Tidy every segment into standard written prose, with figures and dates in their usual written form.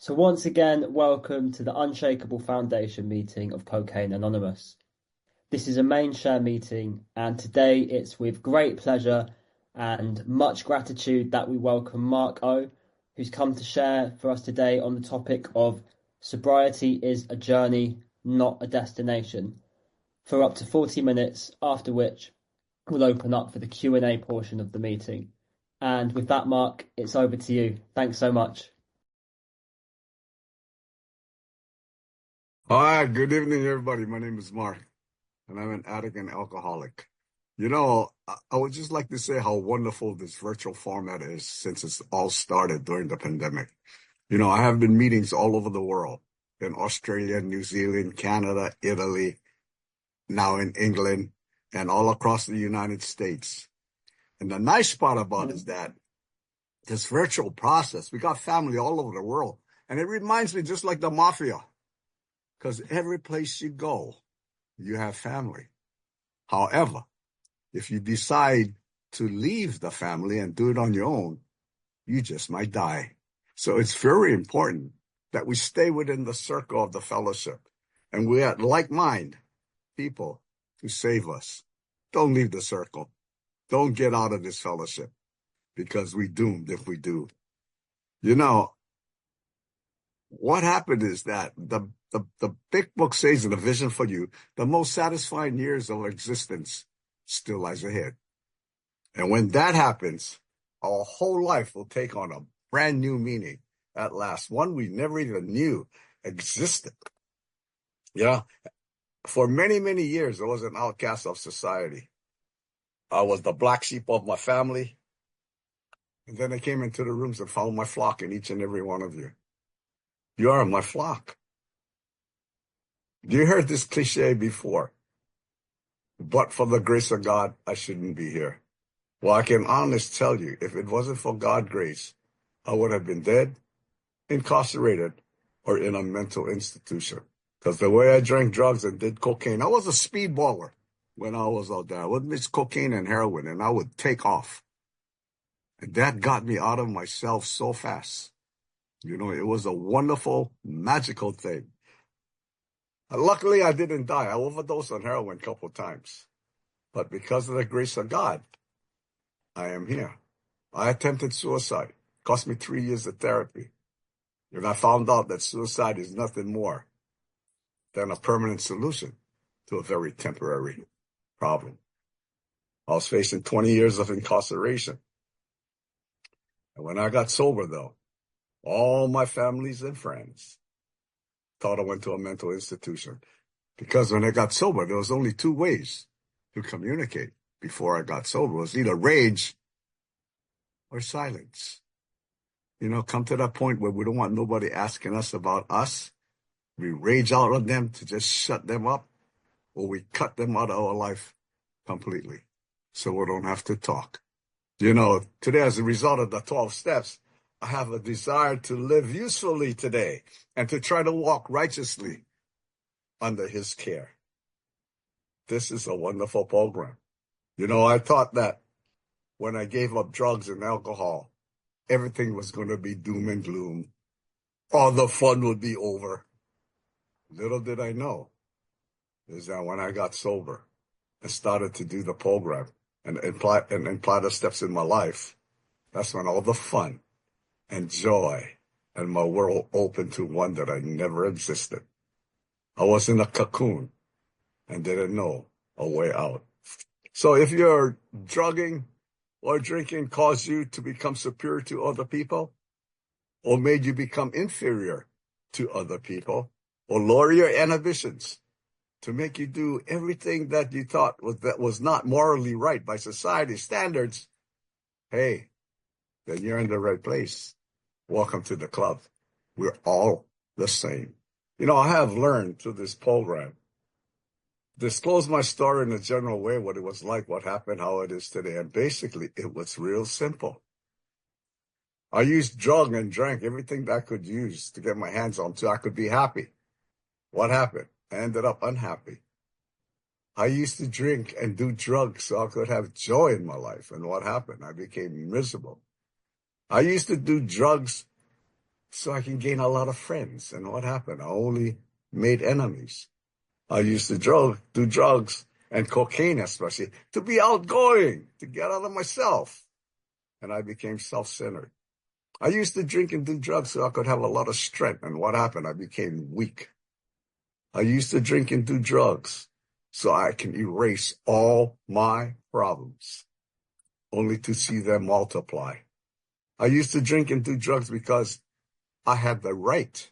So once again, welcome to the Unshakable Foundation meeting of Cocaine Anonymous. This is a main share meeting, and today it's with great pleasure and much gratitude that we welcome Mark O, who's come to share for us today on the topic of sobriety is a journey, not a destination, for up to 40 minutes, after which we'll open up for the Q&A portion of the meeting. And with that, Mark, it's over to you. Thanks so much. Hi, good evening, everybody. My name is Mark, and I'm an addict and alcoholic. I would just like to say how wonderful this virtual format is since it's all started during the pandemic. I have been meetings all over the world, in Australia, New Zealand, Canada, Italy, now in England, and all across the United States. And the nice part about it is that this virtual process, we got family all over the world. And it reminds me just like the mafia. Because every place you go, you have family. However, if you decide to leave the family and do it on your own, you just might die. So it's very important that we stay within the circle of the fellowship. And we have like-minded people to save us. Don't leave the circle. Don't get out of this fellowship because we're doomed if we do. What happened is that the big book says in the vision for you, the most satisfying years of existence still lies ahead. And when that happens, our whole life will take on a brand new meaning at last, one we never even knew existed. For many, many years, I was an outcast of society. I was the black sheep of my family. And then I came into the rooms and found my flock in each and every one of you. You are my flock. You heard this cliche before. But for the grace of God, I shouldn't be here. Well, I can honestly tell you, if it wasn't for God's grace, I would have been dead, incarcerated, or in a mental institution. Because the way I drank drugs and did cocaine, I was a speedballer when I was out there. I would mix cocaine and heroin, and I would take off. And that got me out of myself so fast. It was a wonderful, magical thing. Luckily, I didn't die. I overdosed on heroin a couple of times. But because of the grace of God, I am here. I attempted suicide. Cost me 3 years of therapy. And I found out that suicide is nothing more than a permanent solution to a very temporary problem. I was facing 20 years of incarceration. And when I got sober, though, all my families and friends thought I went to a mental institution. Because when I got sober, there was only two ways to communicate before I got sober. It was either rage or silence. Come to that point where we don't want nobody asking us about us. We rage out on them to just shut them up, or we cut them out of our life completely so we don't have to talk. Today, as a result of the 12 steps, I have a desire to live usefully today and to try to walk righteously under his care. This is a wonderful program. I thought that when I gave up drugs and alcohol, everything was going to be doom and gloom. All the fun would be over. Little did I know is that when I got sober and started to do the program and apply the steps in my life, that's when all the fun and joy and my world opened to one that I never existed. I was in a cocoon and didn't know a way out. So if your drugging or drinking caused you to become superior to other people, or made you become inferior to other people, or lower your inhibitions to make you do everything that you thought was not morally right by society's standards, hey, then you're in the right place. Welcome to the club. We're all the same. I have learned through this program, disclose my story in a general way, what it was like, what happened, how it is today. And basically, it was real simple. I used drug and drank everything that I could use to get my hands on so I could be happy. What happened? I ended up unhappy. I used to drink and do drugs so I could have joy in my life. And what happened? I became miserable. I used to do drugs so I can gain a lot of friends. And what happened? I only made enemies. I used to do drugs and cocaine especially to be outgoing, to get out of myself. And I became self-centered. I used to drink and do drugs so I could have a lot of strength. And what happened? I became weak. I used to drink and do drugs so I can erase all my problems, only to see them multiply. I used to drink and do drugs because I had the right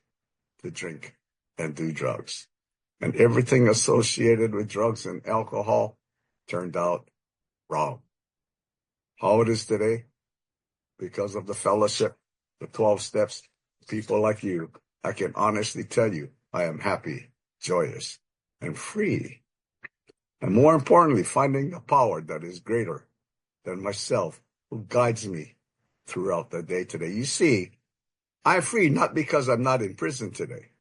to drink and do drugs. And everything associated with drugs and alcohol turned out wrong. How it is today? Because of the fellowship, the 12 steps, people like you, I can honestly tell you, I am happy, joyous, and free. And more importantly, finding a power that is greater than myself, who guides me throughout the day today. You see, I'm free not because I'm not in prison today.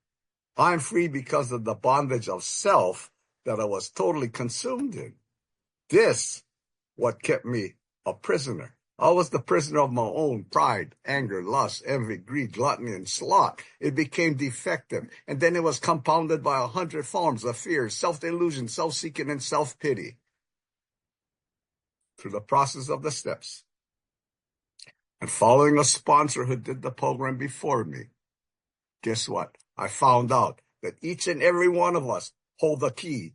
I'm free because of the bondage of self that I was totally consumed in. This, what kept me a prisoner. I was the prisoner of my own pride, anger, lust, envy, greed, gluttony, and sloth. It became defective, and then it was compounded by 100 forms of fear, self-delusion, self-seeking, and self-pity. Through the process of the steps, and following a sponsor who did the program before me, guess what? I found out that each and every one of us hold the key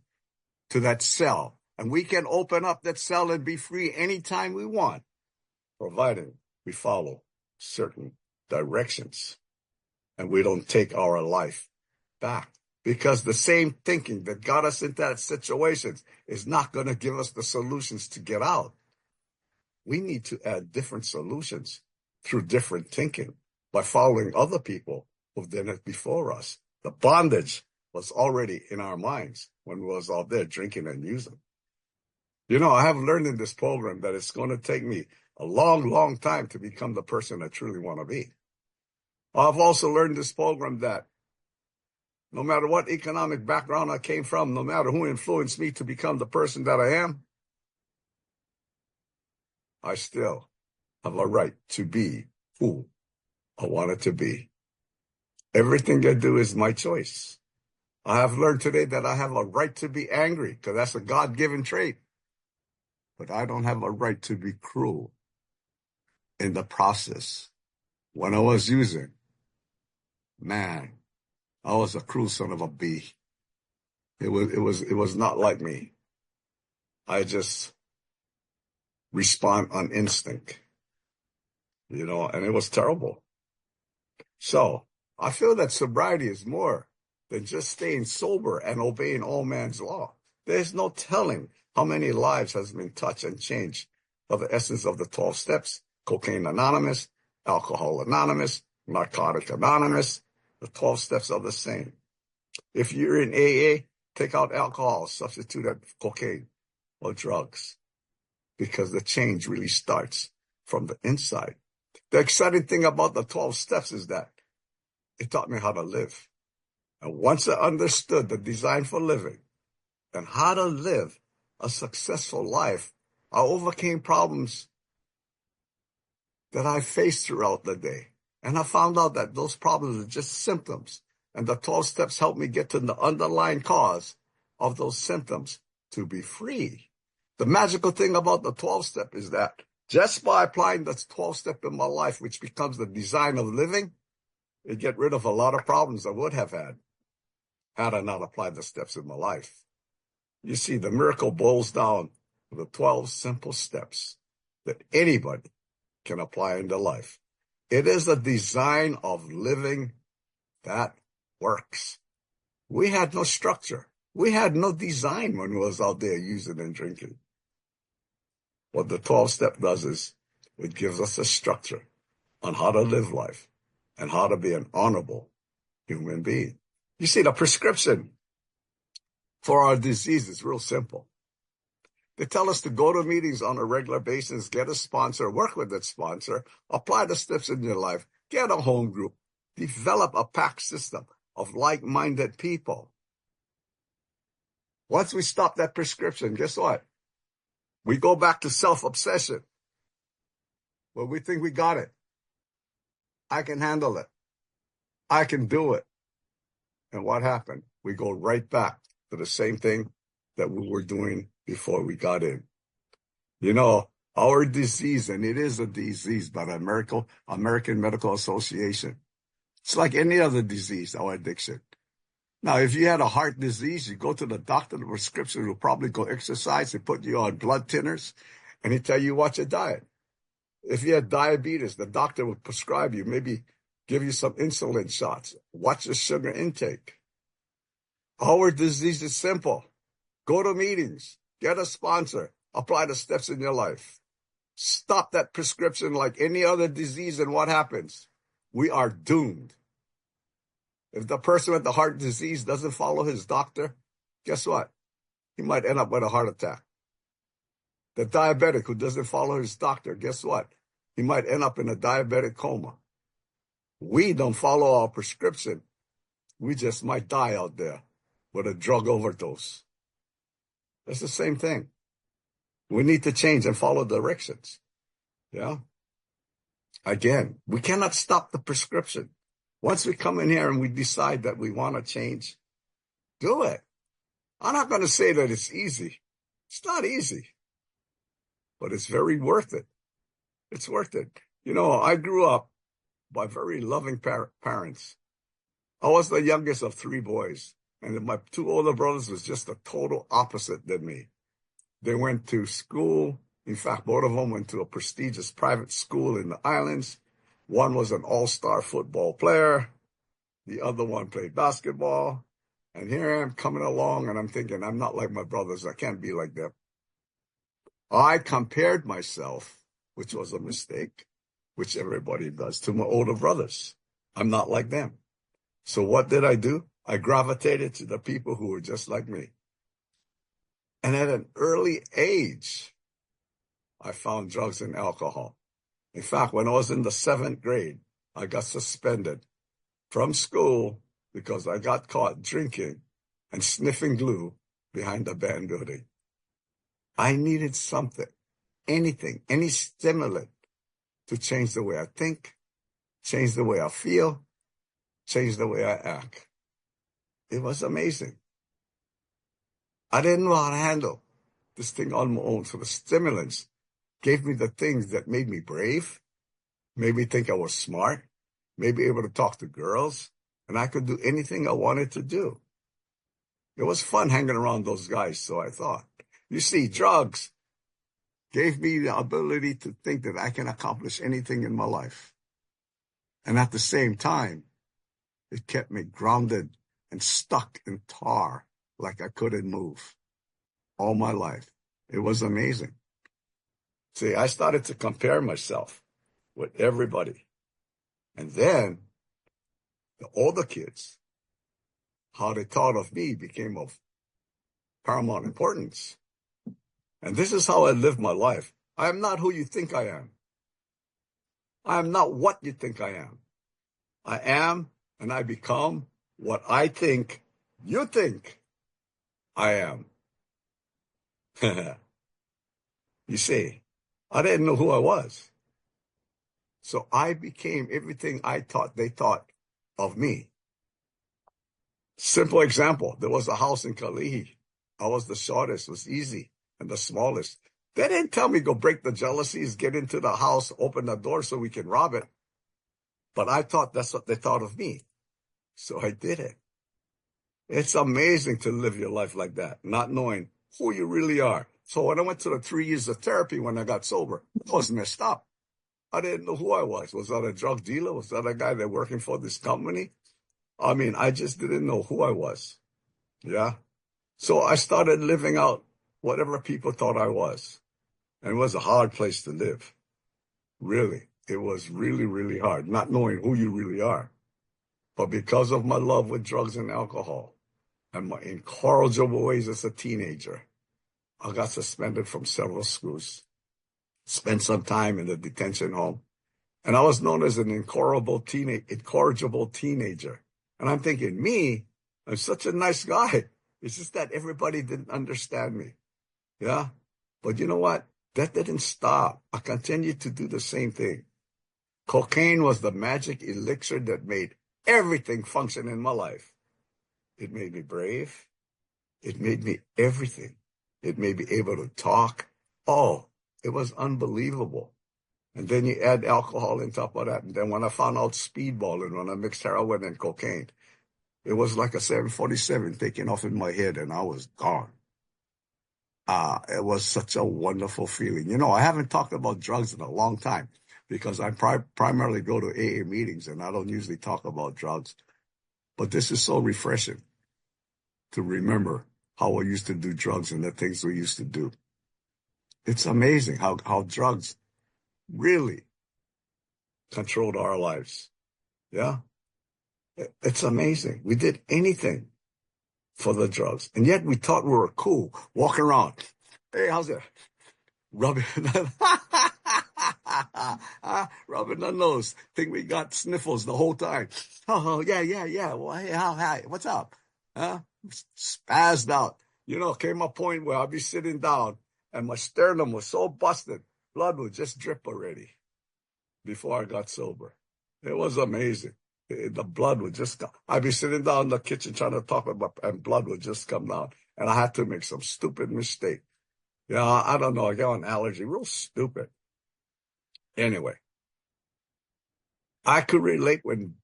to that cell, and we can open up that cell and be free anytime we want, providing we follow certain directions and we don't take our life back. Because the same thinking that got us into that situation is not going to give us the solutions to get out. We need to add different solutions through different thinking by following other people who've done it before us. The bondage was already in our minds when we was out there drinking and using. You know, I have learned in this program that it's going to take me a long, long time to become the person I truly want to be. I've also learned in this program that no matter what economic background I came from, no matter who influenced me to become the person that I am, I still have a right to be who I wanted to be. Everything I do is my choice. I have learned today that I have a right to be angry because that's a God-given trait. But I don't have a right to be cruel in the process. When I was using, man, I was a cruel son of a bee. It was not like me. I just respond on instinct, and it was terrible. So I feel that sobriety is more than just staying sober and obeying all man's law. There's no telling how many lives has been touched and changed by the essence of the 12 steps. Cocaine Anonymous, Alcohol Anonymous, Narcotic Anonymous. The 12 steps are the same. If you're in AA, take out alcohol, substitute that for cocaine or drugs, because the change really starts from the inside. The exciting thing about the 12 steps is that it taught me how to live. And once I understood the design for living and how to live a successful life, I overcame problems that I faced throughout the day. And I found out that those problems are just symptoms. And the 12 steps helped me get to the underlying cause of those symptoms to be free. The magical thing about the 12 step is that just by applying the 12 step in my life, which becomes the design of living, it get rid of a lot of problems I would have had I not applied the steps in my life. You see, the miracle boils down to the 12 simple steps that anybody can apply in their life. It is a design of living that works. We had no structure. We had no design when we was out there using and drinking. What the 12 step does is it gives us a structure on how to live life and how to be an honorable human being. You see, the prescription for our disease is real simple. They tell us to go to meetings on a regular basis, get a sponsor, work with that sponsor, apply the steps in your life, get a home group, develop a pack system of like-minded people. Once we stop that prescription, guess what? We go back to self-obsession, where we think we got it. I can handle it. I can do it. And what happened? We go right back to the same thing that we were doing before we got in. You know, our disease, and it is a disease by the American Medical Association. It's like any other disease, our addiction. Now, if you had a heart disease, you go to the doctor, the prescription will probably go exercise, they put you on blood thinners, and he tell you watch your diet. If you had diabetes, the doctor would prescribe you, maybe give you some insulin shots. Watch your sugar intake. Our disease is simple. Go to meetings, get a sponsor, apply the steps in your life. Stop that prescription like any other disease, and what happens? We are doomed. If the person with the heart disease doesn't follow his doctor, guess what? He might end up with a heart attack. The diabetic who doesn't follow his doctor, guess what? He might end up in a diabetic coma. We don't follow our prescription. We just might die out there with a drug overdose. It's the same thing. We need to change and follow directions. Yeah. Again, we cannot stop the prescription. Once we come in here and we decide that we want to change, do it. I'm not going to say that it's easy. It's not easy, but it's very worth it. It's worth it. You know, I grew up by very loving parents. I was the youngest of 3 boys, and my 2 older brothers was just the total opposite than me. They went to school. In fact, both of them went to a prestigious private school in the islands. One was an all-star football player. The other one played basketball. And here I am coming along, and I'm thinking, I'm not like my brothers. I can't be like them. I compared myself, which was a mistake, which everybody does, to my older brothers. I'm not like them. So what did I do? I gravitated to the people who were just like me. And at an early age, I found drugs and alcohol. In fact, when I was in the 7th grade, I got suspended from school because I got caught drinking and sniffing glue behind the band building. I needed something, anything, any stimulant to change the way I think, change the way I feel, change the way I act. It was amazing. I didn't know how to handle this thing on my own. So the stimulants gave me the things that made me brave, made me think I was smart, made me able to talk to girls, and I could do anything I wanted to do. It was fun hanging around those guys, so I thought. You see, drugs gave me the ability to think that I can accomplish anything in my life. And at the same time, it kept me grounded and stuck in tar like I couldn't move all my life. It was amazing. See, I started to compare myself with everybody. And then the older kids, how they thought of me became of paramount importance. And this is how I live my life. I am not who you think I am. I am not what you think I am. I am and I become what I think you think I am. You see, I didn't know who I was. So I became everything I thought they thought of me. Simple example, there was a house in Kalihi. I was the shortest, was easy, and the smallest. They didn't tell me go break the jealousies, get into the house, open the door so we can rob it. But I thought that's what they thought of me. So I did it. It's amazing to live your life like that, not knowing who you really are. So when I went to the 3 years of therapy when I got sober, I was messed up. I didn't know who I was. Was that a drug dealer? Was that a guy that working for this company? I mean, I just didn't know who I was. Yeah. So I started living out whatever people thought I was. And it was a hard place to live. Really. It was really, really hard, not knowing who you really are. But because of my love with drugs and alcohol and my incorrigible ways as a teenager, I got suspended from several schools, spent some time in the detention home, and I was known as an incorrigible teenager. And I'm thinking, me, I'm such a nice guy. It's just that everybody didn't understand me. Yeah? But you know what? That didn't stop. I continued to do the same thing. Cocaine was the magic elixir that made everything function in my life. It made me brave. It made me everything. It made me able to talk. Oh, it was unbelievable. And then you add alcohol on top of that. And then when I found out speedballing, when I mixed heroin and cocaine, it was like a 747 taking off in my head and I was gone. It was such a wonderful feeling. You know, I haven't talked about drugs in a long time because I primarily go to AA meetings and I don't usually talk about drugs. But this is so refreshing to remember how I used to do drugs and the things we used to do. It's amazing how drugs really controlled our lives. Yeah. It's amazing. We did anything for the drugs. And yet we thought we were cool, walking around. Hey, how's it? Rubbing, rubbing the nose. Think we got sniffles the whole time. Oh, yeah. Well, hey, hi, what's up? Huh? Spazzed out. You know, came a point where I'd be sitting down and my sternum was so busted, blood would just drip already before I got sober. It was amazing. The blood would just come. I'd be sitting down in the kitchen trying to talk about, and blood would just come down. And I had to make some stupid mistake. Yeah, I don't know. I got an allergy. Real stupid. Anyway, I could relate when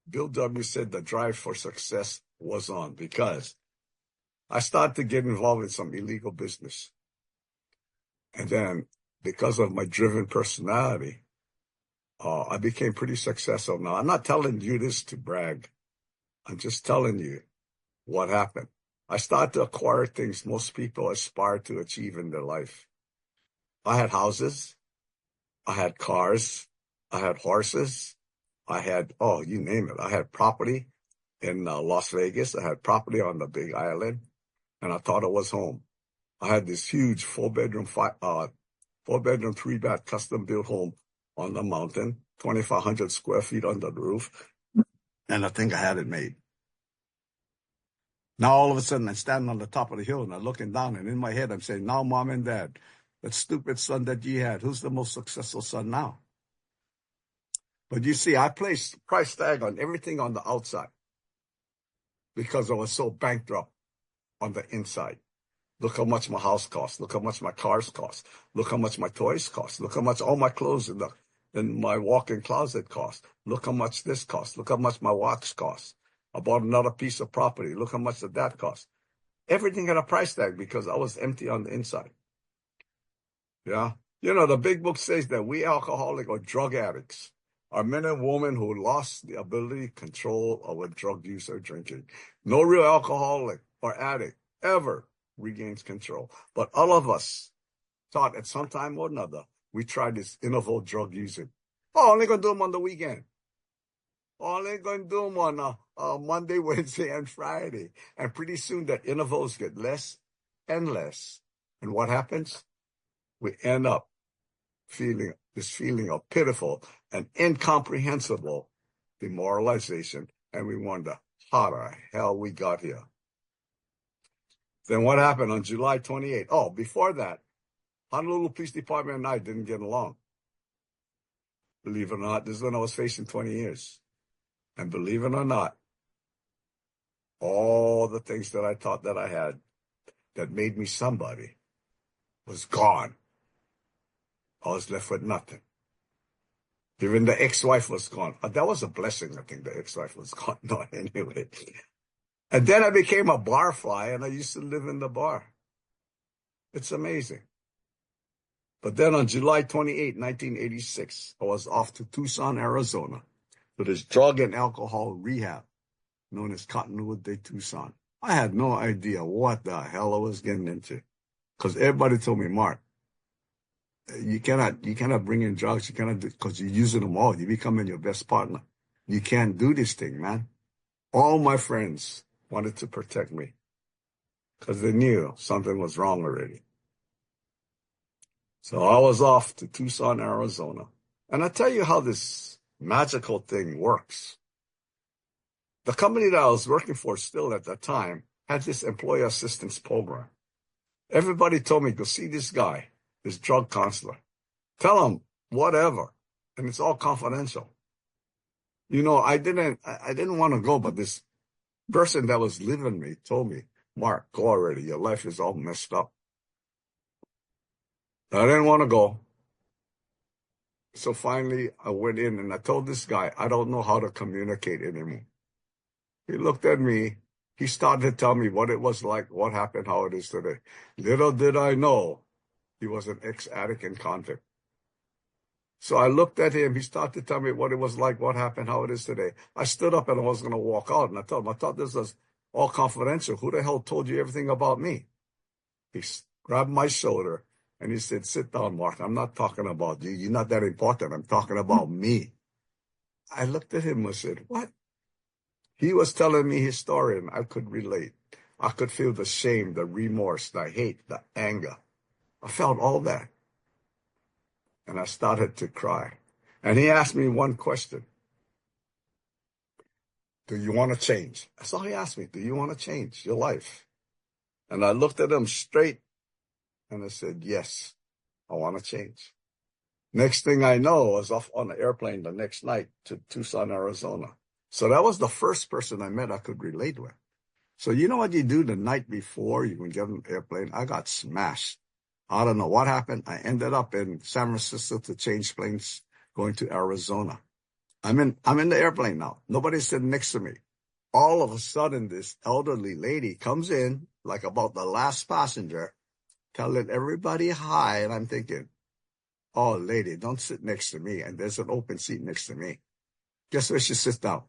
Bill W. said the drive for success was on because I started to get involved in some illegal business. And then because of my driven personality, I became pretty successful. Now, I'm not telling you this to brag. I'm just telling you what happened. I started to acquire things most people aspire to achieve in their life. I had houses. I had cars. I had horses. I had, you name it. I had property in Las Vegas. I had property on the Big Island, and I thought it was home. I had this huge four-bedroom, three-bath custom-built home on the mountain, 2,500 square feet under the roof, and I think I had it made. Now, all of a sudden, I'm standing on the top of the hill, and I'm looking down, and in my head, I'm saying, now, Mom and Dad, that stupid son that you had, who's the most successful son now? But you see, I placed price tag on everything on the outside because I was so bankrupt on the inside. Look how much my house costs. Look how much my cars cost. Look how much my toys cost. Look how much all my clothes in my walk-in closet cost. Look how much this costs. Look how much my watch costs. I bought another piece of property. Look how much that cost. Everything had a price tag because I was empty on the inside. Yeah. You know, the big book says that we alcoholic or drug addicts are men and women who lost the ability to control our drug use or drinking. No real alcoholic or addict ever regains control. But all of us thought at some time or another, we tried this interval drug using. Oh, only going to do them on the weekend. Only going to do them on Monday, Wednesday, and Friday. And pretty soon that intervals get less and less. And what happens? We end up feeling this feeling of pitiful and incomprehensible demoralization. And we wonder how the hell we got here. Then what happened on July 28th? Oh, before that, Honolulu Police Department and I didn't get along. Believe it or not, this is when I was facing 20 years. And believe it or not, all the things that I thought that I had that made me somebody was gone. I was left with nothing. Even the ex-wife was gone. That was a blessing, I think the ex-wife was gone. No, anyway. And then I became a barfly, and I used to live in the bar. It's amazing. But then on July 28, 1986, I was off to Tucson, Arizona, to this drug and alcohol rehab known as Cottonwood de Tucson. I had no idea what the hell I was getting into because everybody told me, Mark, you cannot bring in drugs. You cannot do because you're using them all. You're becoming your best partner. You can't do this thing, man. All my friends wanted to protect me because they knew something was wrong already. So I was off to Tucson, Arizona. And I tell you how this magical thing works. The company that I was working for still at that time had this employee assistance program. Everybody told me, go see this guy, this drug counselor. Tell him whatever. And it's all confidential. I didn't want to go, but this person that was living me told me, Mark, go already. Your life is all messed up. I didn't want to go. So finally, I went in and I told this guy, I don't know how to communicate anymore. He looked at me. He started to tell me what it was like, what happened, how it is today. Little did I know he was an ex-addict and convict. So I looked at him. He started to tell me what it was like, what happened, how it is today. I stood up and I was going to walk out. And I told him, I thought this was all confidential. Who the hell told you everything about me? He grabbed my shoulder and he said, sit down, Mark. I'm not talking about you. You're not that important. I'm talking about me. I looked at him and said, what? He was telling me his story and I could relate. I could feel the shame, the remorse, the hate, the anger. I felt all that. And I started to cry. And he asked me one question. Do you want to change? That's all he asked me. Do you want to change your life? And I looked at him straight and I said, yes, I want to change. Next thing I know, I was off on an airplane the next night to Tucson, Arizona. So that was the first person I met I could relate with. So you know what you do the night before you can get on an airplane? I got smashed. I don't know what happened. I ended up in San Francisco to change planes going to Arizona. I'm in the airplane now. Nobody's sitting next to me. All of a sudden, this elderly lady comes in, like about the last passenger, telling everybody hi. And I'm thinking, oh, lady, don't sit next to me. And there's an open seat next to me. Guess where she sits down?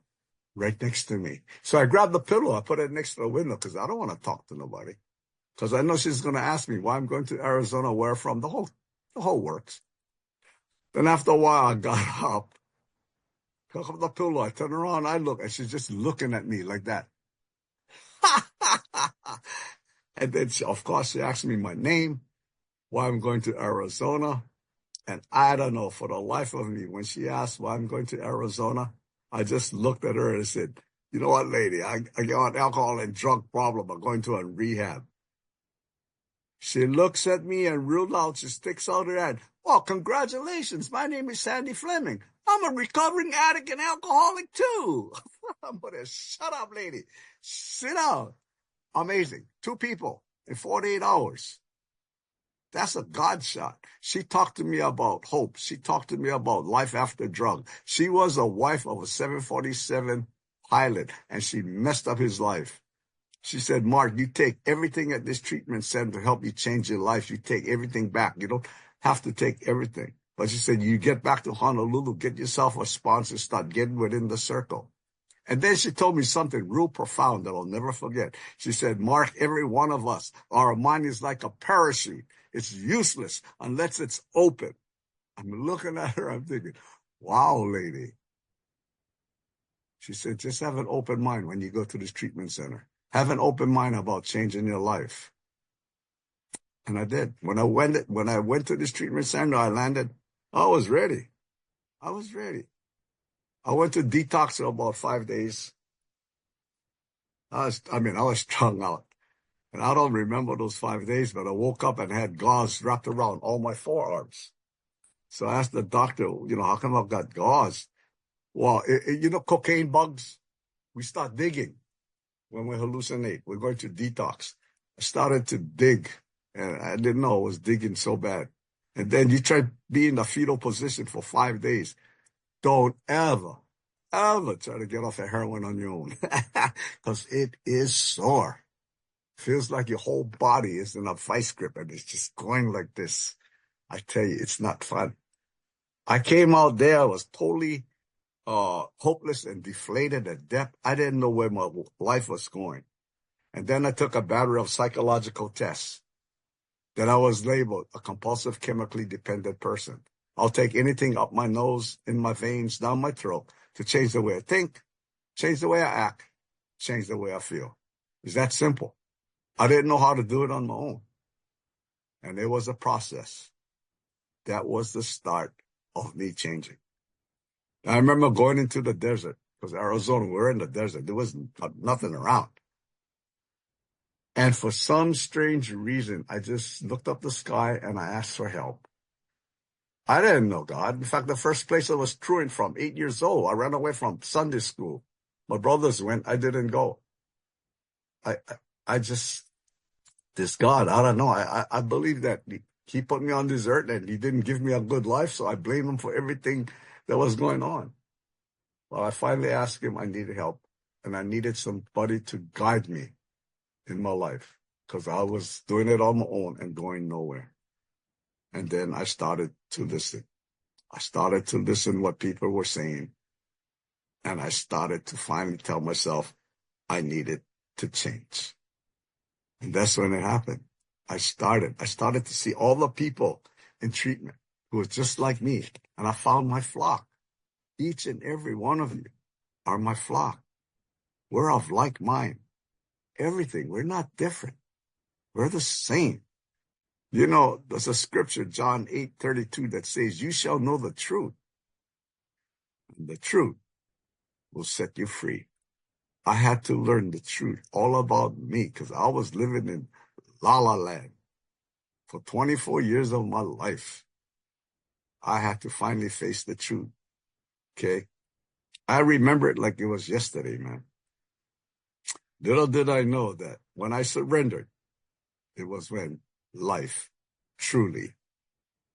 Right next to me. So I grabbed the pillow. I put it next to the window because I don't want to talk to nobody. Because I know she's going to ask me why I'm going to Arizona, where from, the whole works. Then after a while, I got up, took up the pillow, I turned around, I look, and she's just looking at me like that. And then, of course, she asked me my name, why I'm going to Arizona. And I don't know, for the life of me, when she asked why I'm going to Arizona, I just looked at her and said, you know what, lady, I got an alcohol and drug problem. I'm going to a rehab. She looks at me and real loud, she sticks out her hand. Oh, congratulations. My name is Sandy Fleming. I'm a recovering addict and alcoholic too. I'm going to shut up, lady. Sit down. Amazing. 2 people in 48 hours. That's a God shot. She talked to me about hope. She talked to me about life after drug. She was a wife of a 747 pilot, and she messed up his life. She said, Mark, you take everything at this treatment center to help you change your life. You take everything back. You don't have to take everything. But she said, you get back to Honolulu, get yourself a sponsor, start getting within the circle. And then she told me something real profound that I'll never forget. She said, Mark, every one of us, our mind is like a parachute. It's useless unless it's open. I'm looking at her, I'm thinking, wow, lady. She said, just have an open mind when you go to this treatment center. Have an open mind about changing your life. And I did. When I went to this treatment center, I landed, I was ready. I was ready. I went to detox for about 5 days. I was strung out. And I don't remember those 5 days, but I woke up and had gauze wrapped around all my forearms. So I asked the doctor, how come I've got gauze? Well, cocaine bugs, we start digging when we hallucinate. We're going to detox. I started to dig, and I didn't know I was digging so bad. And then you try to be in the fetal position for 5 days. Don't ever try to get off of heroin on your own because it is sore. Feels like your whole body is in a vice grip and it's just going like this. I tell you, it's not fun. I came out there, I was totally hopeless and deflated at depth. I didn't know where my life was going. And then I took a battery of psychological tests. Then I was labeled a compulsive chemically dependent person. I'll take anything up my nose, in my veins, down my throat to change the way I think, change the way I act, change the way I feel. It's that simple. I didn't know how to do it on my own. And it was a process. That was the start of me changing. I remember going into the desert, because Arizona, we're in the desert. There was nothing around. And for some strange reason, I just looked up the sky and I asked for help. I didn't know God. In fact, the first place I was truant from, 8 years old, I ran away from Sunday school. My brothers went, I didn't go. I, I, I just, this God, I don't know. I believe that he put me on this earth and he didn't give me a good life, so I blame him for everything that was going on. Well, I finally asked him I needed help, and I needed somebody to guide me in my life because I was doing it on my own and going nowhere. And then I started to listen. I started to listen what people were saying, and I started to finally tell myself I needed to change. And that's when it happened. I started to see all the people in treatment who were just like me, and I found my flock. Each and every one of you are my flock. We're of like mind. Everything. We're not different. We're the same. You know, there's a scripture, John 8:32, that says, you shall know the truth, and the truth will set you free. I had to learn the truth all about me because I was living in La La Land for 24 years of my life. I had to finally face the truth. Okay? I remember it like it was yesterday, man. Little did I know that when I surrendered, it was when life truly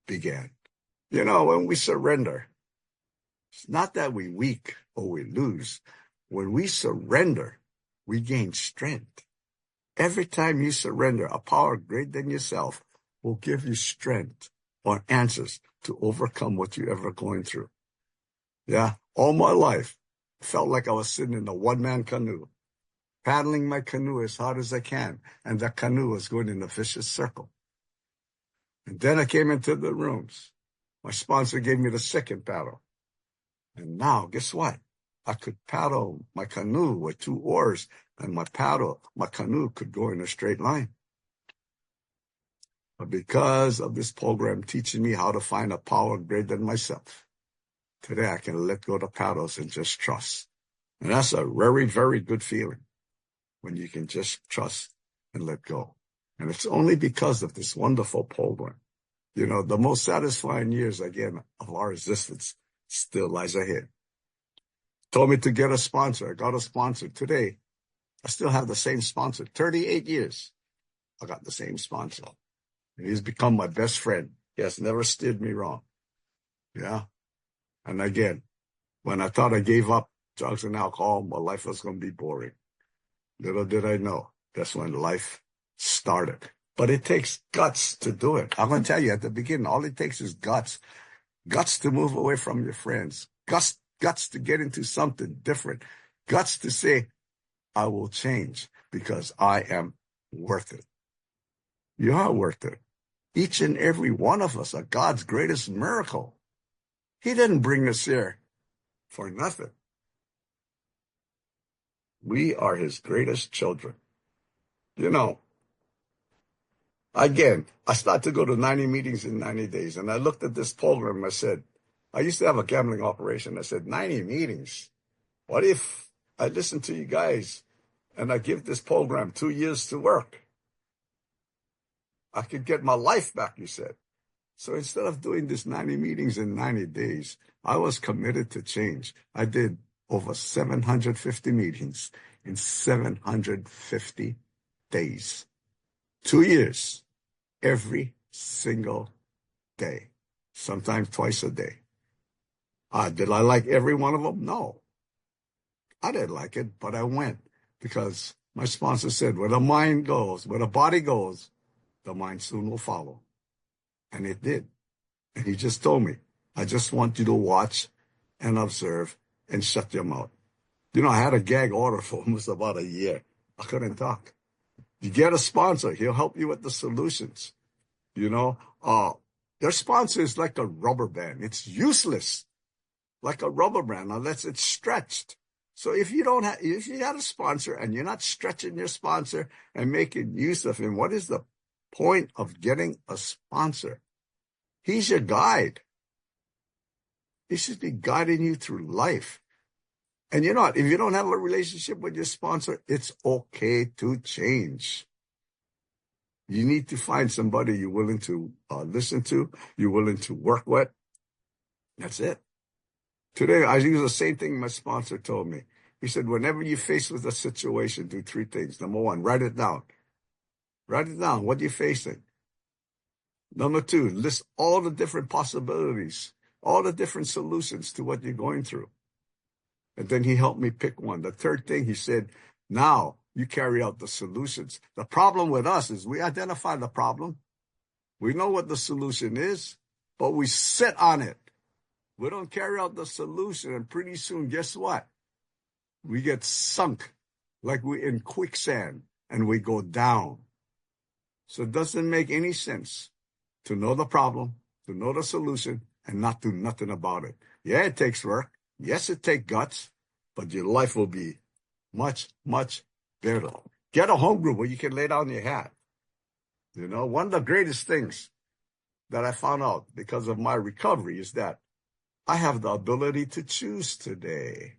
began. You know, when we surrender, it's not that we weak or we lose. When we surrender, we gain strength. Every time you surrender, a power greater than yourself will give you strength or answers to overcome what you're ever going through. Yeah, all my life, I felt like I was sitting in a one-man canoe, paddling my canoe as hard as I can, and that canoe was going in a vicious circle. And then I came into the rooms. My sponsor gave me the second paddle. And now, guess what? I could paddle my canoe with 2 oars, and my canoe could go in a straight line. But because of this program teaching me how to find a power greater than myself, today I can let go of the paddles and just trust. And that's a very, very good feeling when you can just trust and let go. And it's only because of this wonderful program. You know, the most satisfying years, again, of our existence still lies ahead. Told me to get a sponsor. I got a sponsor. Today, I still have the same sponsor. 38 years, I got the same sponsor. And he's become my best friend. He has never steered me wrong. Yeah. And again, when I thought I gave up drugs and alcohol, my life was going to be boring. Little did I know, that's when life started. But it takes guts to do it. I'm going to tell you at the beginning, all it takes is guts. Guts to move away from your friends. Guts to get into something different. Guts to say, I will change because I am worth it. You are worth it. Each and every one of us are God's greatest miracle. He didn't bring us here for nothing. We are his greatest children. You know, again, I started to go to 90 meetings in 90 days, and I looked at this program. I said, I used to have a gambling operation. I said, 90 meetings. What if I listen to you guys and I give this program 2 years to work? I could get my life back, you said. So instead of doing this 90 meetings in 90 days, I was committed to change. I did over 750 meetings in 750 days. 2 years, every single day, sometimes twice a day. Did I like every one of them? No. I didn't like it, but I went because my sponsor said, where the mind goes, where the body goes, the mind soon will follow. And it did. And he just told me, I just want you to watch and observe and shut your mouth. You know, I had a gag order for almost about a year. I couldn't talk. You get a sponsor, he'll help you with the solutions. You know, their sponsor is like a rubber band. It's useless, like a rubber band, unless it's stretched. So if you had a sponsor and you're not stretching your sponsor and making use of him, what is the point of getting a sponsor? He's your guide. He should be guiding you through life. And you know what? If you don't have a relationship with your sponsor, it's okay to change. You need to find somebody you're willing to listen to, you're willing to work with, That's it. Today, I use the same thing my sponsor told me. He said, whenever you're faced with a situation, do three things. Number one, write it down. Write it down. What you're facing. Number two, list all the different possibilities, all the different solutions to what you're going through. And then he helped me pick one. The third thing, he said, now you carry out the solutions. The problem with us is we identify the problem. We know what the solution is, but we sit on it. We don't carry out the solution, and pretty soon, guess what? We get sunk like we're in quicksand, and we go down. So it doesn't make any sense to know the problem, to know the solution, and not do nothing about it. Yeah, it takes work. Yes, it takes guts, but your life will be much, much better. Get a home group where you can lay down your hat. You know, one of the greatest things that I found out because of my recovery is that I have the ability to choose today.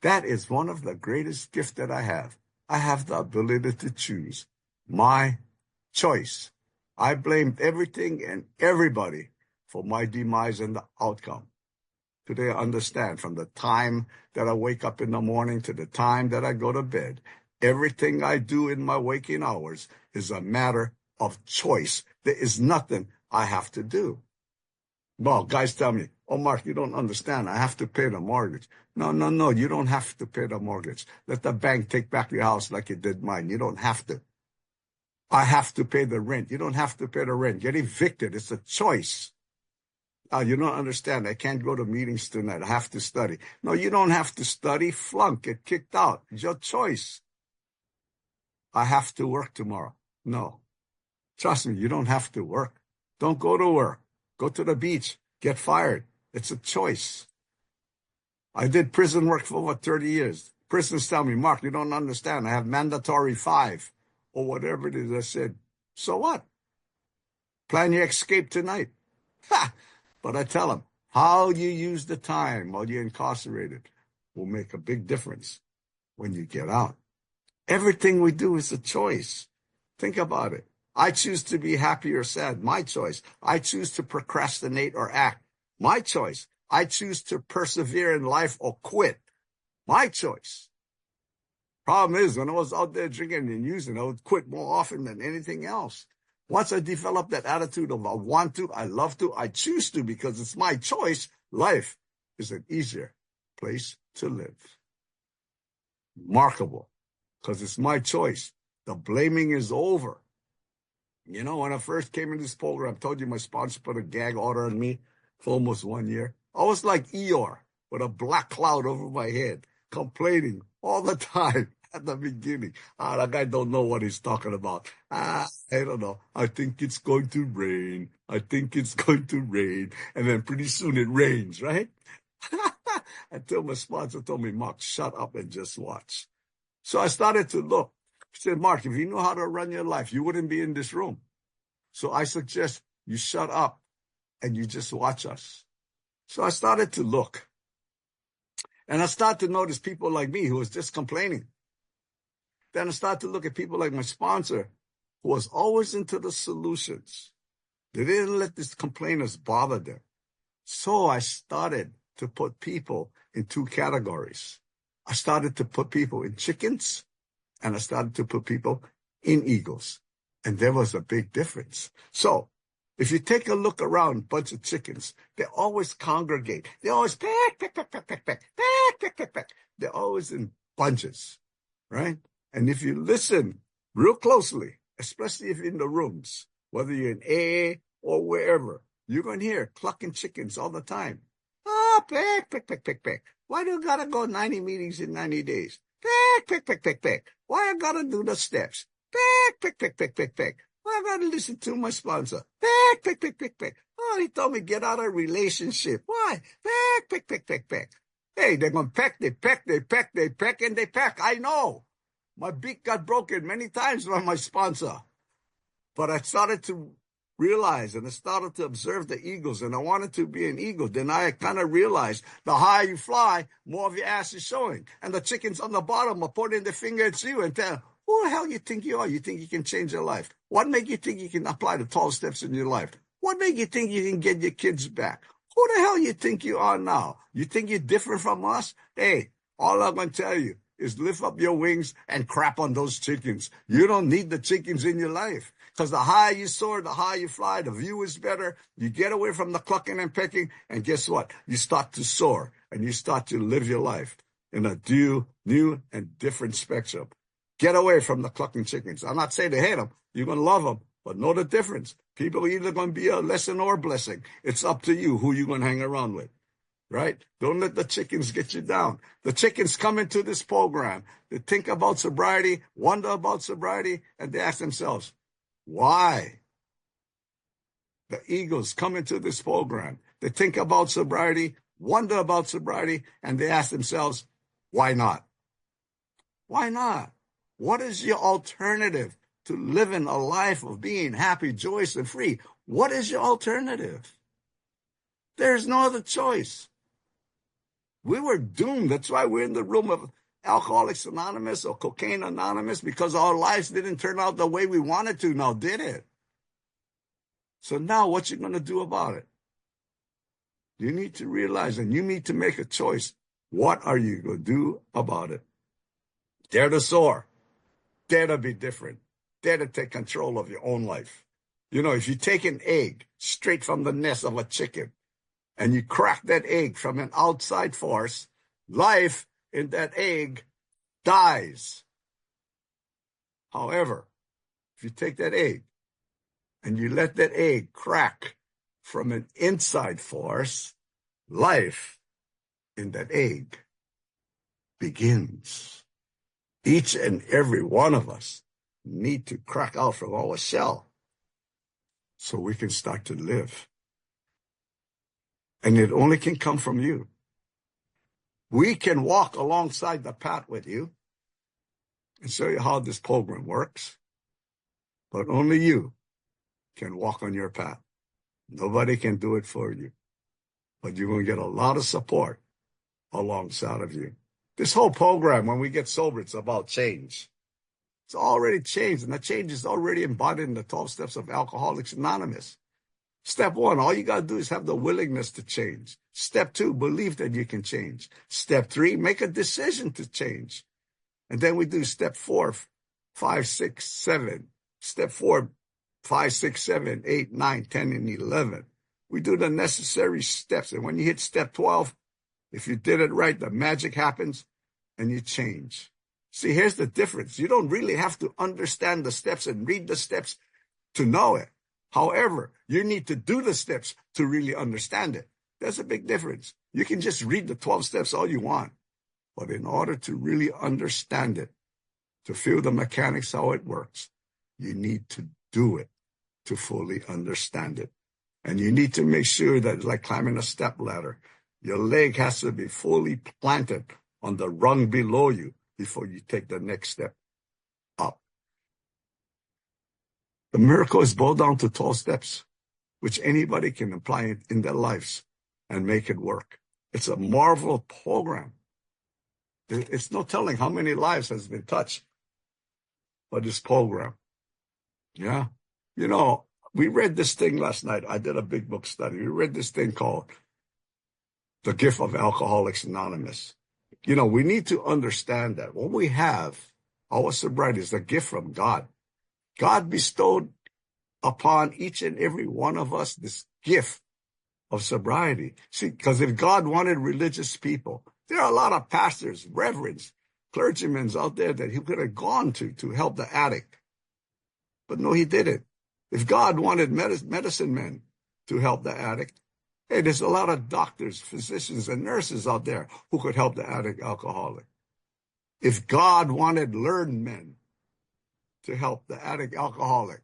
That is one of the greatest gifts that I have. I have the ability to choose my choice. I blamed everything and everybody for my demise and the outcome. Today I understand from the time that I wake up in the morning to the time that I go to bed, everything I do in my waking hours is a matter of choice. There is nothing I have to do. Well, guys tell me, oh, Mark, you don't understand. I have to pay the mortgage. No, you don't have to pay the mortgage. Let the bank take back your house like it did mine. You don't have to. I have to pay the rent. You don't have to pay the rent. Get evicted. It's a choice. You don't understand. I can't go to meetings tonight. I have to study. No, you don't have to study. Flunk. Get kicked out. It's your choice. I have to work tomorrow. No. Trust me, you don't have to work. Don't go to work. Go to the beach. Get fired. It's a choice. I did prison work for over 30 years. Prisons tell me, Mark, you don't understand. I have mandatory 5 or whatever it is. I said, so what? Plan your escape tonight. Ha! But I tell them, how you use the time while you're incarcerated will make a big difference when you get out. Everything we do is a choice. Think about it. I choose to be happy or sad. My choice. I choose to procrastinate or act. My choice. I choose to persevere in life or quit. My choice. Problem is, when I was out there drinking and using, I would quit more often than anything else. Once I developed that attitude of I want to, I love to, I choose to because it's my choice, life is an easier place to live. Remarkable, because it's my choice. The blaming is over. You know, when I first came in this program, I told you my sponsor put a gag order on me for almost 1 year. I was like Eeyore with a black cloud over my head, complaining all the time at the beginning. That guy don't know what he's talking about. I don't know. I think it's going to rain. I think it's going to rain. And then pretty soon it rains, right? Until my sponsor told me, Mark, shut up and just watch. So I started to look. He said, Mark, if you knew how to run your life, you wouldn't be in this room. So I suggest you shut up and you just watch us. So I started to look. And I started to notice people like me who was just complaining. Then I started to look at people like my sponsor who was always into the solutions. They didn't let these complainers bother them. So I started to put people in 2 categories. I started to put people in chickens, and I started to put people in eagles. And there was a big difference. So if you take a look around, a bunch of chickens, they always congregate. They always peck, peck, peck, peck, peck, peck, peck, peck, peck, peck. They're always in bunches, right? And if you listen real closely, especially if you're in the rooms, whether you're in AA or wherever, you're going to hear clucking chickens all the time. Peck, peck, peck, peck, peck. Why do you got to go 90 meetings in 90 days? Peck, peck, peck, peck, peck. Why I got to do the steps? Peck, peck, peck, peck, peck, peck. Why I got to listen to my sponsor? Peck, peck, peck, peck, peck. Oh, he told me get out of a relationship. Why? Peck, peck, peck, peck, peck. Hey, they're going to peck, they peck, they peck, they peck, and they peck. I know. My beak got broken many times by my sponsor. But I started to realize and I started to observe the eagles, and I wanted to be an eagle. Then I kind of realized the higher you fly, more of your ass is showing. And the chickens on the bottom are pointing their finger at you and telling, who the hell you think you are? You think you can change your life? What make you think you can apply the 12 steps in your life? What make you think you can get your kids back? Who the hell you think you are now? You think you're different from us? Hey, all I'm going to tell you is lift up your wings and crap on those chickens. You don't need the chickens in your life. Because the higher you soar, the higher you fly, the view is better. You get away from the clucking and pecking, and guess what? You start to soar, and you start to live your life in a new and different spectrum. Get away from the clucking chickens. I'm not saying to hate them. You're going to love them, but know the difference. People are either going to be a lesson or a blessing. It's up to you who you're going to hang around with, right? Don't let the chickens get you down. The chickens come into this program. They think about sobriety, wonder about sobriety, and they ask themselves, why? The eagles come into this program. They think about sobriety, wonder about sobriety, and they ask themselves, why not? Why not? What is your alternative to living a life of being happy, joyous, and free? What is your alternative? There's no other choice. We were doomed. That's why we're in the room of Alcoholics Anonymous or Cocaine Anonymous, because our lives didn't turn out the way we wanted to. Now, did it? So now what you going to do about it? You need to realize, and you need to make a choice. What are you going to do about it? Dare to soar. Dare to be different. Dare to take control of your own life. You know, if you take an egg straight from the nest of a chicken and you crack that egg from an outside force, life in that egg dies. However, if you take that egg and you let that egg crack from an inside force, life in that egg begins. Each and every one of us need to crack out from our shell so we can start to live. And it only can come from you. We can walk alongside the path with you and show you how this program works, but only you can walk on your path. Nobody can do it for you, but you're going to get a lot of support alongside of you. This whole program, when we get sober, it's about change. It's already changed, and the change is already embodied in the 12 steps of Alcoholics Anonymous. Step 1, all you got to do is have the willingness to change. Step 2, believe that you can change. Step 3, make a decision to change. And then we do step 4, 5, 6, 7. Step 4, 5, 6, 7, 8, 9, 10, and 11. We do the necessary steps. And when you hit step 12, if you did it right, the magic happens and you change. See, here's the difference. You don't really have to understand the steps and read the steps to know it. However, you need to do the steps to really understand it. There's a big difference. You can just read the 12 steps all you want. But in order to really understand it, to feel the mechanics, how it works, you need to do it to fully understand it. And you need to make sure that it's like climbing a step ladder. Your leg has to be fully planted on the rung below you before you take the next step up. The miracle is boiled down to 12 steps, which anybody can apply in their lives and make it work. It's a marvel program. It's no telling how many lives has been touched by this program. Yeah. You know, we read this thing last night. I did a big book study. We read this thing called The Gift of Alcoholics Anonymous. You know, we need to understand that what we have, our sobriety, is a gift from God. God bestowed upon each and every one of us this gift of sobriety. See, because if God wanted religious people, there are a lot of pastors, reverends, clergymen out there that he could have gone to help the addict. But no, he didn't. If God wanted medicine men to help the addict, hey, there's a lot of doctors, physicians, and nurses out there who could help the addict alcoholic. If God wanted learned men to help the addict alcoholic,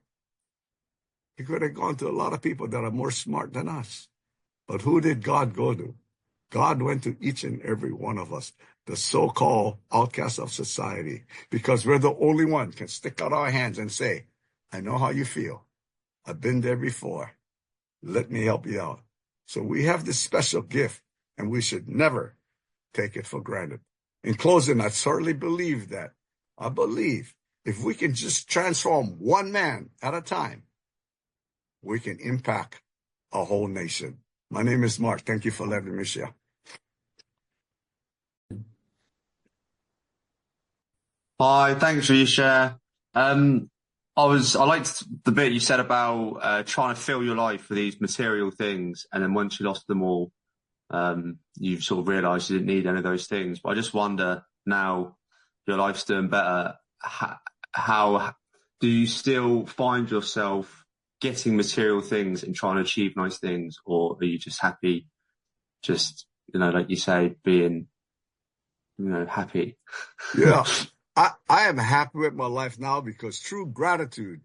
he could have gone to a lot of people that are more smart than us. But who did God go to? God went to each and every one of us, the so-called outcasts of society, because we're the only one can stick out our hands and say, I know how you feel. I've been there before. Let me help you out. So we have this special gift, and we should never take it for granted. In closing, I certainly believe that. I believe if we can just transform one man at a time, we can impact a whole nation. My name is Mark. Thank you for letting me share. Hi, thanks for your share. I liked the bit you said about trying to fill your life with these material things, and then once you lost them all, you sort of realised you didn't need any of those things. But I just wonder now, your life's doing better. How do you still find yourself getting material things and trying to achieve nice things, or are you just happy, just like you say, being happy? Yeah, I am happy with my life now because true gratitude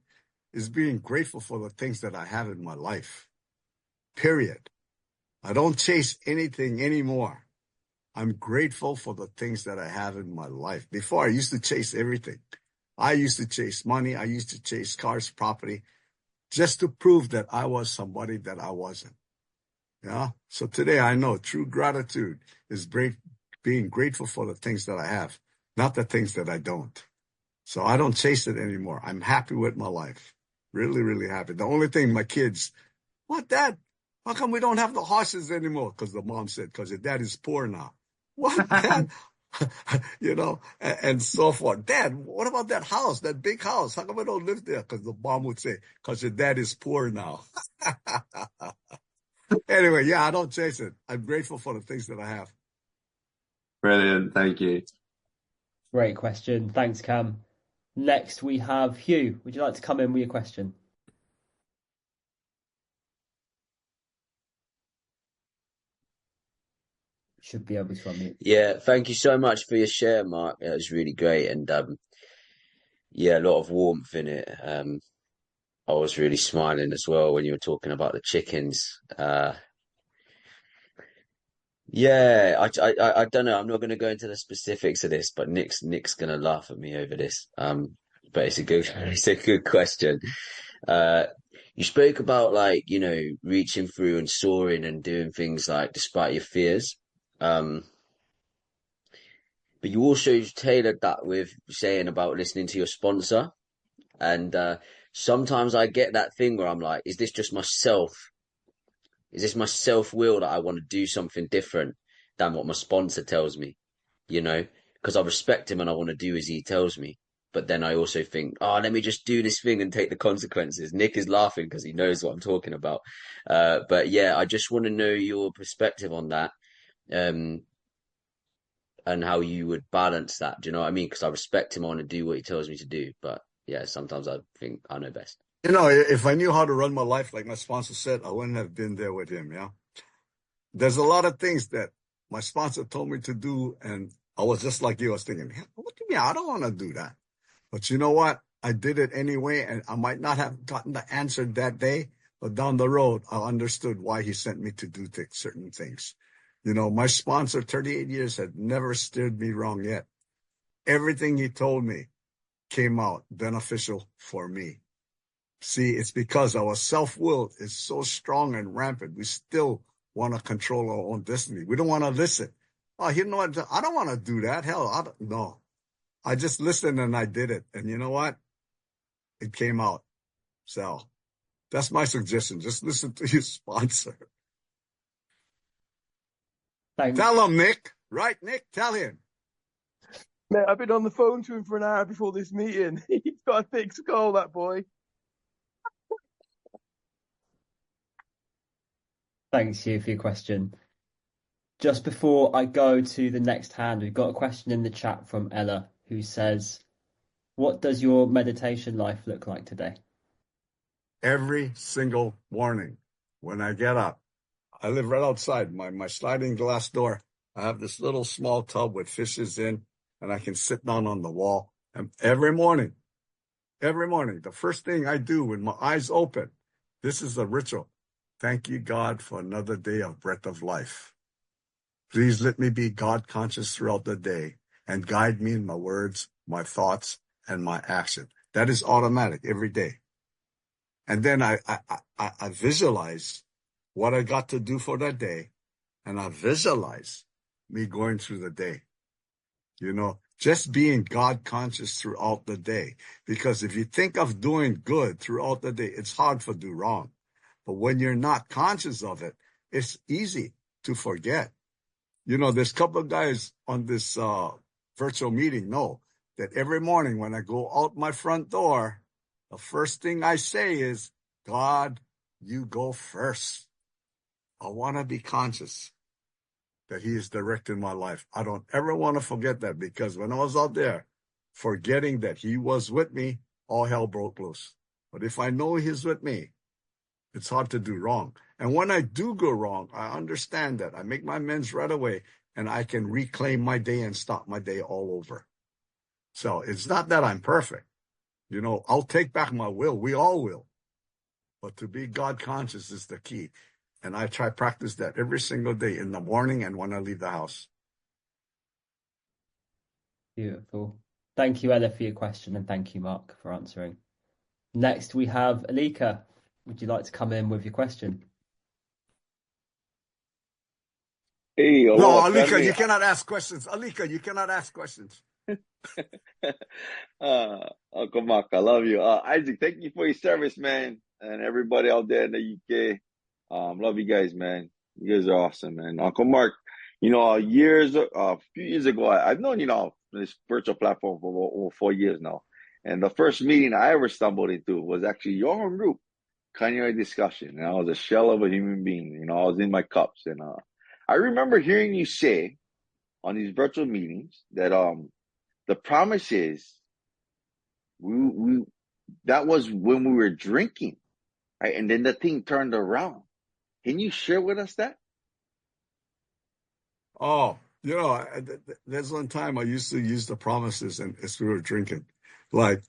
is being grateful for the things that I have in my life. Period. I don't chase anything anymore. I'm grateful for the things that I have in my life. Before, I used to chase everything. I used to chase money. I used to chase cars, property, just to prove that I was somebody that I wasn't. Yeah. So today I know true gratitude is being grateful for the things that I have, not the things that I don't. So I don't chase it anymore. I'm happy with my life. Really, really happy. The only thing my kids, what, Dad? How come we don't have the horses anymore? Because the mom said, because your dad is poor now. What, Dad? And so forth. Dad, what about that house, that big house? How come we don't live there? Because the mom would say, because your dad is poor now. Anyway, yeah, I don't chase it. I'm grateful for the things that I have. Brilliant, thank you. Great question. Thanks, Cam. Next, we have Hugh. Would you like to come in with your question? Should be able to unmute. Yeah, thank you so much for your share, Mark. It was really great, and yeah, a lot of warmth in it. I was really smiling as well when you were talking about the chickens. Yeah, I don't know. I'm not going to go into the specifics of this, but Nick's going to laugh at me over this. But it's a good question. Uh, you spoke about like, reaching through and soaring and doing things like despite your fears. Um, but you also tailored that with saying about listening to your sponsor. And sometimes I get that thing where I'm like, is this just myself? Is this my self-will that I want to do something different than what my sponsor tells me? Because I respect him and I want to do as he tells me. But then I also think, oh, let me just do this thing and take the consequences. Nick is laughing because he knows what I'm talking about. But yeah, I just want to know your perspective on that. And how you would balance that. Do you know what I mean? Because I respect him, I want to do what he tells me to do. But yeah, sometimes I think I know best. If I knew how to run my life like my sponsor said, I wouldn't have been there with him. Yeah. There's a lot of things that my sponsor told me to do, and I was just like you. I was thinking, what do you mean? I don't want to do that. But you know what? I did it anyway, and I might not have gotten the answer that day, but down the road, I understood why he sent me to do certain things. My sponsor, 38 years, had never steered me wrong yet. Everything he told me came out beneficial for me. See, it's because our self-will is so strong and rampant. We still want to control our own destiny. We don't want to listen. Oh, you know what? I don't want to do that. Hell, no. I just listened and I did it. And you know what? It came out. So that's my suggestion. Just listen to your sponsor. Thanks. Tell him, Nick. Right, Nick? Tell him. Mate, I've been on the phone to him for an hour before this meeting. He's got a thick skull, that boy. Thanks, Hugh, for your question. Just before I go to the next hand, we've got a question in the chat from Ella who says, what does your meditation life look like today? Every single morning when I get up, I live right outside my sliding glass door. I have this little small tub with fishes in, and I can sit down on the wall. And every morning, the first thing I do when my eyes open, this is a ritual. Thank you, God, for another day of breath of life. Please let me be God conscious throughout the day and guide me in my words, my thoughts, and my action. That is automatic every day. And then I visualize what I got to do for that day, and I visualize me going through the day. Just being God conscious throughout the day. Because if you think of doing good throughout the day, it's hard to do wrong. But when you're not conscious of it, it's easy to forget. You know, there's a couple of guys on this virtual meeting know that every morning when I go out my front door, the first thing I say is, God, you go first. I want to be conscious that he is directing my life. I don't ever want to forget that, because when I was out there, forgetting that he was with me, all hell broke loose. But if I know he's with me, it's hard to do wrong. And when I do go wrong, I understand that. I make my amends right away, and I can reclaim my day and start my day all over. So it's not that I'm perfect. You know, I'll take back my will. We all will. But to be God conscious is the key. And I try to practice that every single day, in the morning and when I leave the house. Beautiful. Thank you, Ella, for your question, and thank you, Mark, for answering. Next, we have Alika. Would you like to come in with your question? Hey, No, hello, Alika, family. you cannot ask questions. Alika, you cannot ask questions. Uncle Mark, I love you. Isaac, thank you for your service, man. And everybody out there in the UK. Love you guys, man. You guys are awesome, man. Uncle Mark, you know, a few years ago, I've known you know this virtual platform for over 4 years now. And the first meeting I ever stumbled into was actually your own group, Kanye discussion. And I was a shell of a human being. You know, I was in my cups. And I remember hearing you say on these virtual meetings that the promise is we that was when we were drinking, right? And then the thing turned around. Can you share with us that? Oh, you know, there's one time I used to use the promises, and as we were drinking, like,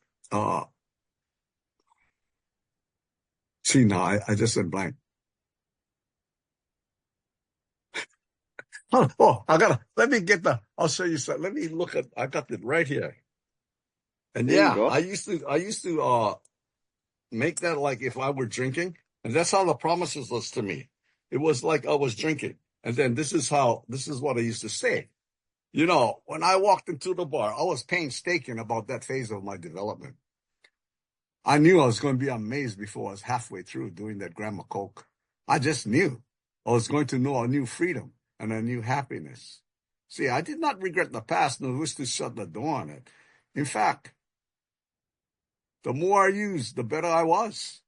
see, now I just went blank. Oh, I'll show you something. Let me look I got it right here. And There you yeah, go. I used to make that like if I were drinking, and that's how the promises was to me. It was like I was drinking. And then this is what I used to say. You know, when I walked into the bar, I was painstaking about that phase of my development. I knew I was going to be amazed before I was halfway through doing that gram of coke. I just knew I was going to know a new freedom and a new happiness. See, I did not regret the past nor wish to shut the door on it. In fact, the more I used, the better I was.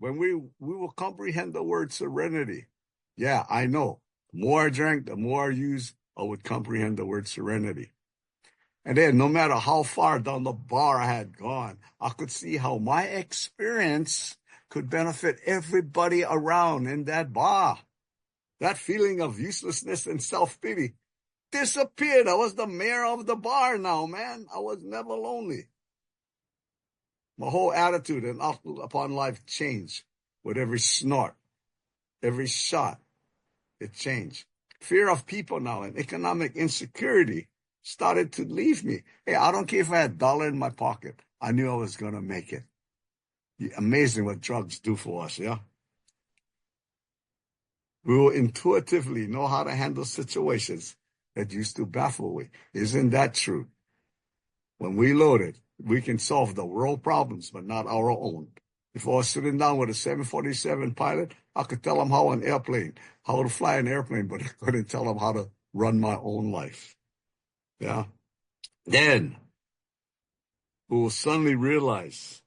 When we will comprehend the word serenity. Yeah, I know. The more I drank, the more I used, I would comprehend the word serenity. And then no matter how far down the bar I had gone, I could see how my experience could benefit everybody around in that bar. That feeling of uselessness and self-pity disappeared. I was the mayor of the bar now, man. I was never lonely. My whole attitude and outlook upon life changed with every snort, every shot. It changed. Fear of people now and economic insecurity started to leave me. Hey, I don't care if I had $1 in my pocket. I knew I was going to make it. Amazing what drugs do for us, yeah? We will intuitively know how to handle situations that used to baffle me. Isn't that true? When we loaded, we can solve the world problems, but not our own. If I was sitting down with a 747 pilot, I could tell him how to fly an airplane, but I couldn't tell him how to run my own life. Yeah. Then we will suddenly realize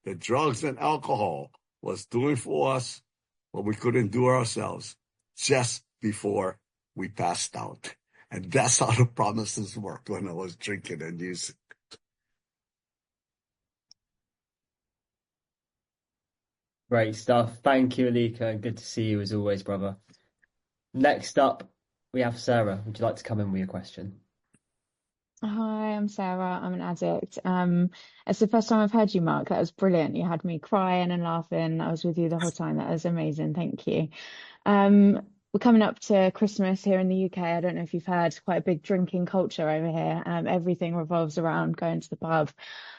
that drugs and alcohol was doing for us what we couldn't do ourselves just before we passed out. And that's how the promises worked when I was drinking and using. Great stuff. Thank you, Alika. Good to see you as always, brother. Next up, we have Sarah. Would you like to come in with your question? Hi, I'm Sarah. I'm an addict. It's the first time I've heard you, Mark. That was brilliant. You had me crying and laughing. I was with you the whole time. That was amazing. Thank you. We're coming up to Christmas here in the UK. I don't know if you've heard, quite a big drinking culture over here. Everything revolves around going to the pub.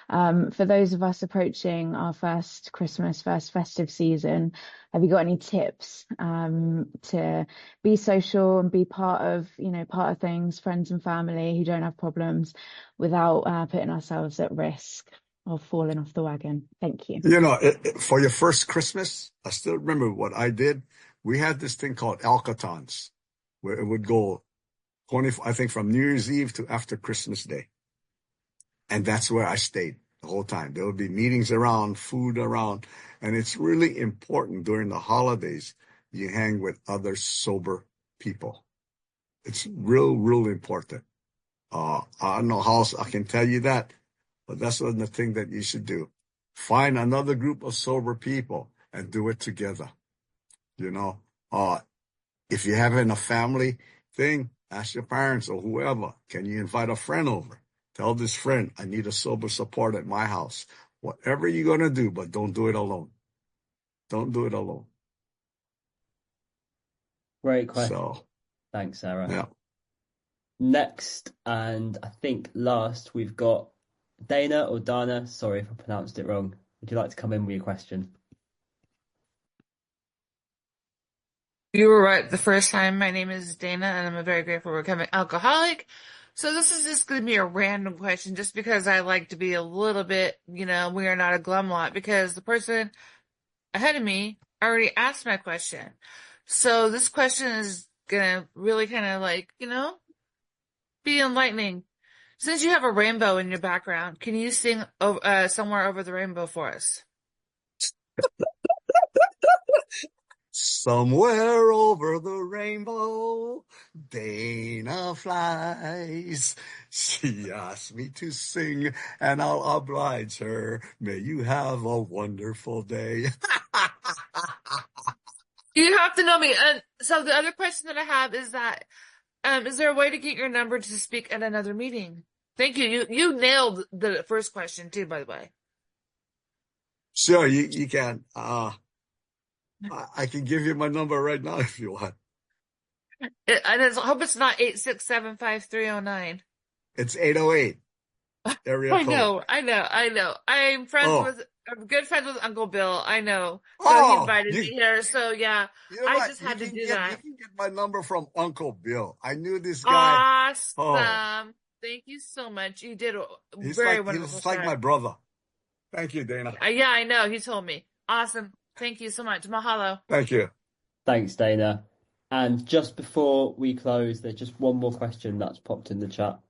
For those of us approaching our first Christmas, first festive season, have you got any tips to be social and be part of things, friends and family who don't have problems, without putting ourselves at risk of falling off the wagon? Thank you. You know, for your first Christmas, I still remember what I did. we had this thing called Alcatons, where it would go I think from New Year's Eve to after Christmas Day. And that's where I stayed the whole time. There would be meetings around, food around, and it's really important during the holidays you hang with other sober people. It's real important. I don't know how else I can tell you that, but that's one of the things that you should do. Find another group of sober people and do it together. You know, if you're having a family thing, ask your parents or whoever, can you invite a friend over? Tell this friend, I need a sober support at my house. Whatever you're going to do, but don't do it alone. Don't do it alone. Great question. So, thanks, Sarah. yeah. Next, and I think last, we've got Dana or Dana. Sorry if I pronounced it wrong. Would you like to come in with your question? You were right the first time. My name is Dana, and I'm a very grateful recovering alcoholic. So this is just going to be a random question, just because I like to be a little bit, we are not a glum lot, because the person ahead of me already asked my question. So this question is going to really kind of be enlightening. Since you have a rainbow in your background, can you sing Somewhere Over the Rainbow for us? Somewhere over the rainbow, Dana flies. She asked me to sing, and I'll oblige her. May you have a wonderful day. You have to know me. So the other question that I have is that, is there a way to get your number to speak at another meeting? Thank you. You nailed the first question too, by the way. Sure, you can. I can give you my number right now if you want. I hope it's not 8675309. It's 808. Area code. I know. I'm good friends with Uncle Bill. I know. So he invited me here. So yeah, I just had to do that. You can get my number from Uncle Bill. I knew this guy. Awesome. Oh. Thank you so much. You did He's wonderful. He's like my brother. Thank you, Dana. Yeah, I know. He told me. Awesome. Thank you so much. Mahalo. Thank you. Thanks, Dana. And just before we close, there's just one more question that's popped in the chat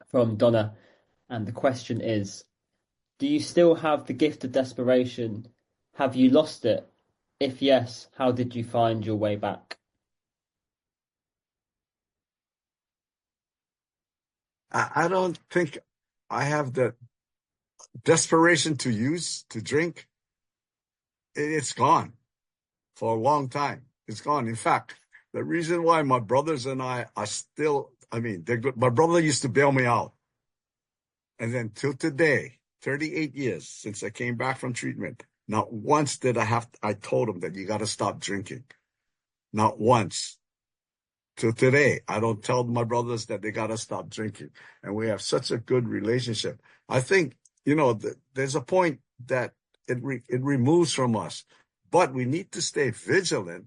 from Donna. And the question is, do you still have the gift of desperation? Have you lost it? If yes, how did you find your way back? I don't think I have the desperation to drink. It's gone for a long time. It's gone. In fact, the reason why my brothers and I are still, my brother used to bail me out. And then till today, 38 years since I came back from treatment, not once did I told him that you got to stop drinking. Not once. Till today, I don't tell my brothers that they got to stop drinking. And we have such a good relationship. I think, there's a point that it removes from us, but we need to stay vigilant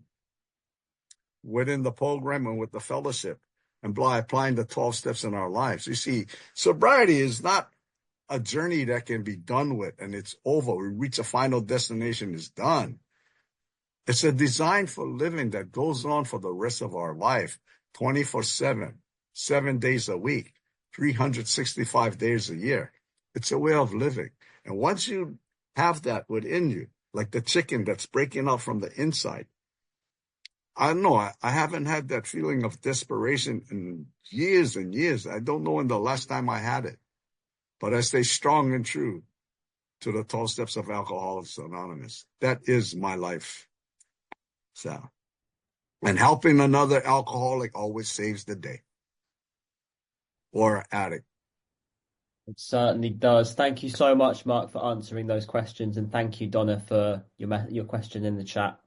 within the program and with the fellowship and by applying the 12 steps in our lives. You see, sobriety is not a journey that can be done with and it's over. We reach a final destination, it's done. It's a design for living that goes on for the rest of our life, 24/7, 7 days a week, 365 days a year. It's a way of living. And once you have that within you, like the chicken that's breaking out from the inside, I don't know, I haven't had that feeling of desperation in years and years. I don't know when the last time I had it. But I stay strong and true to the 12 steps of Alcoholics Anonymous. That is my life. So, and helping another alcoholic always saves the day. Or addict. It certainly does. Thank you so much, Mark, for answering those questions. And thank you, Donna, for your question in the chat.